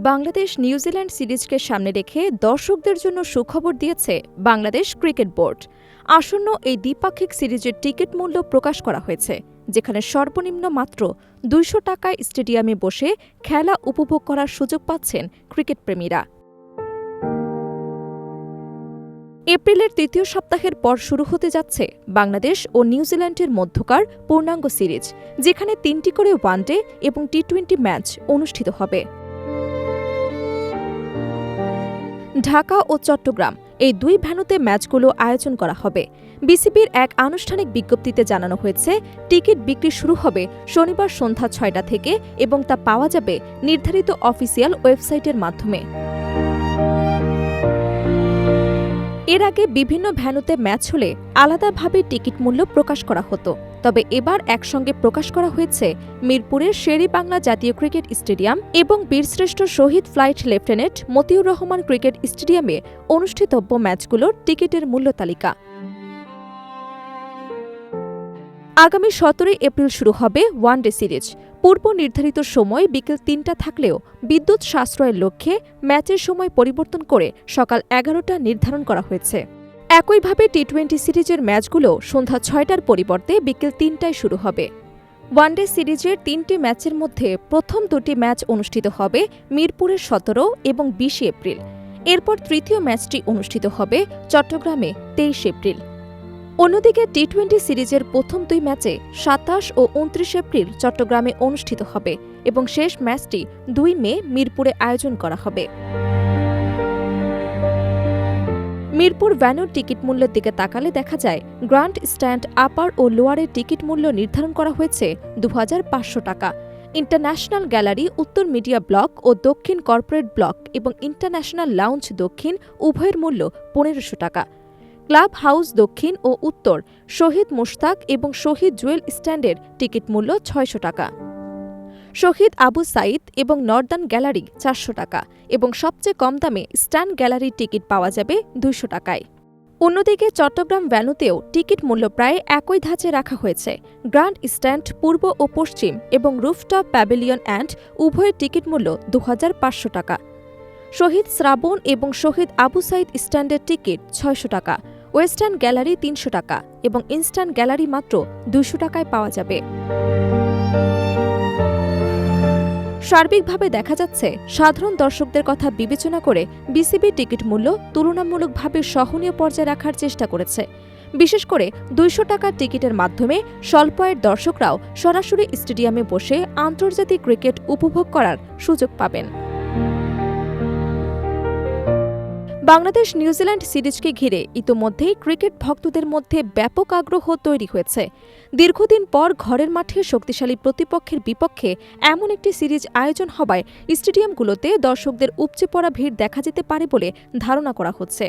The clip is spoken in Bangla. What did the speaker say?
বাংলাদেশ নিউজিল্যান্ড সিরিজকে সামনে রেখে দর্শকদের জন্য সুখবর দিয়েছে বাংলাদেশ ক্রিকেট বোর্ড। আসন্ন এই দ্বিপাক্ষিক সিরিজের টিকিট মূল্য প্রকাশ করা হয়েছে, যেখানে সর্বনিম্ন মাত্র ২০০ টাকায় স্টেডিয়ামে বসে খেলা উপভোগ করার সুযোগ পাচ্ছেন ক্রিকেট প্রেমীরা। এপ্রিলের তৃতীয় সপ্তাহের পর শুরু হতে যাচ্ছে বাংলাদেশ ও নিউজিল্যান্ডের মধ্যকার পূর্ণাঙ্গ সিরিজ, যেখানে ৩টি করে ওয়ানডে এবং টি-20 ম্যাচ অনুষ্ঠিত হবে। ঢাকা ও চট্টগ্রাম এই দুই ভেন্যুতে ম্যাচগুলো আয়োজন করা হবে। বিসিবির এক আনুষ্ঠানিক বিজ্ঞপ্তিতে জানানো হয়েছে, টিকিট বিক্রি শুরু হবে শনিবার সন্ধ্যা ৬টা থেকে এবং তা পাওয়া যাবে নির্ধারিত অফিসিয়াল ওয়েবসাইটের মাধ্যমে। এর আগে বিভিন্ন ভেন্যুতে ম্যাচ হলে আলাদাভাবে টিকিট মূল্য প্রকাশ করা হতো, তবে এবার একসঙ্গে প্রকাশ করা হয়েছে মিরপুরের শের-ই-বাংলা জাতীয় ক্রিকেট স্টেডিয়াম এবং বীরশ্রেষ্ঠ শহীদ flight lieutenant Motiur Rahman cricket স্টেডিয়ামে অনুষ্ঠিতব্য ম্যাচগুলোর টিকিটের মূল্য তালিকা। আগামী ১৭ এপ্রিল শুরু হবে ওয়ানডে সিরিজ। পূর্ব নির্ধারিত সময় বিকেল ৩টা থাকলেও বিদ্যুৎ সাশ্রয়ের লক্ষ্যে ম্যাচের সময় পরিবর্তন করে সকাল ১১টা নির্ধারণ করা হয়েছে। একইভাবে টি-20 সিরিজের ম্যাচগুলো সন্ধ্যা ৬টার পরিবর্তে বিকেল ৩টায় শুরু হবে। ওয়ানডে সিরিজের ৩টি ম্যাচের মধ্যে প্রথম দুটি ম্যাচ অনুষ্ঠিত হবে মিরপুরে ১৭ এবং ২০ এপ্রিল। এরপর তৃতীয় ম্যাচটি অনুষ্ঠিত হবে চট্টগ্রামে ২৩ এপ্রিল। অন্যদিকে টি-20 সিরিজের প্রথম দুই ম্যাচে ২৭ ও ২৯ এপ্রিল চট্টগ্রামে অনুষ্ঠিত হবে এবং শেষ ম্যাচটি ২ মে মিরপুরে আয়োজন করা হবে। মিরপুর ভ্যান্যুর টিকিট মূল্যের দিকে তাকালে দেখা যায়, গ্র্যান্ড স্ট্যান্ড আপার ও লোয়ারের টিকিট মূল্য নির্ধারণ করা হয়েছে ২৫০০ টাকা। ইন্টারন্যাশনাল গ্যালারি, উত্তর মিডিয়া ব্লক ও দক্ষিণ কর্পোরেট ব্লক এবং ইন্টারন্যাশনাল লাউঞ্জ দক্ষিণ উভয়ের মূল্য ১৫০০ টাকা। ক্লাব হাউস দক্ষিণ ও উত্তর, শহীদ মুশতাক এবং শহীদ জুয়েল স্ট্যান্ডের টিকিট মূল্য ৬০০ টাকা। শহীদ আবু সাইদ এবং নর্দার্ন গ্যালারি ৪০০ টাকা এবং সবচেয়ে কম দামে স্ট্যান্ড গ্যালারির টিকিট পাওয়া যাবে ২০০ টাকায়। অন্যদিকে চট্টগ্রাম ভ্যান্যুতেও টিকিট মূল্য প্রায় একই ধাঁচে রাখা হয়েছে। গ্র্যান্ড স্ট্যান্ড পূর্ব ও পশ্চিম এবং রুফটপ প্যাভিলিয়ন অ্যান্ড উভয়ের টিকিট মূল্য ২৫০০ টাকা। শহীদ শ্রাবণ এবং শহীদ আবু সাইদ স্ট্যান্ডের টিকিট ৬০০ টাকা। ওয়েস্টার্ন গ্যালারি ৩০০ টাকা এবং ইনস্ট্যান্ট গ্যালারি মাত্র ২০০ টাকায় পাওয়া যাবে। সার্বিকভাবে দেখা যাচ্ছে, সাধারণ দর্শকদের কথা বিবেচনা করে বিসিবি টিকিট মূল্য তুলনামূলকভাবে সহনীয় পর্যায়ে রাখার চেষ্টা করেছে। বিশেষ করে ২০০ টাকার টিকিটের মাধ্যমে স্বল্প আয়ের দর্শকরাও সরাসরি স্টেডিয়ামে বসে আন্তর্জাতিক ক্রিকেট উপভোগ করার সুযোগ পাবেন। বাংলাদেশ নিউজিল্যান্ড সিরিজকে ঘিরে ইতোমধ্যেই ক্রিকেট ভক্তদের মধ্যে ব্যাপক আগ্রহ তৈরি হয়েছে। দীর্ঘদিন পর ঘরের মাঠে শক্তিশালী প্রতিপক্ষের বিপক্ষে এমন একটি সিরিজ আয়োজন হওয়ায় স্টেডিয়ামগুলোতে দর্শকদের উপচে পড়া ভিড় দেখা যেতে পারে বলে ধারণা করা হচ্ছে।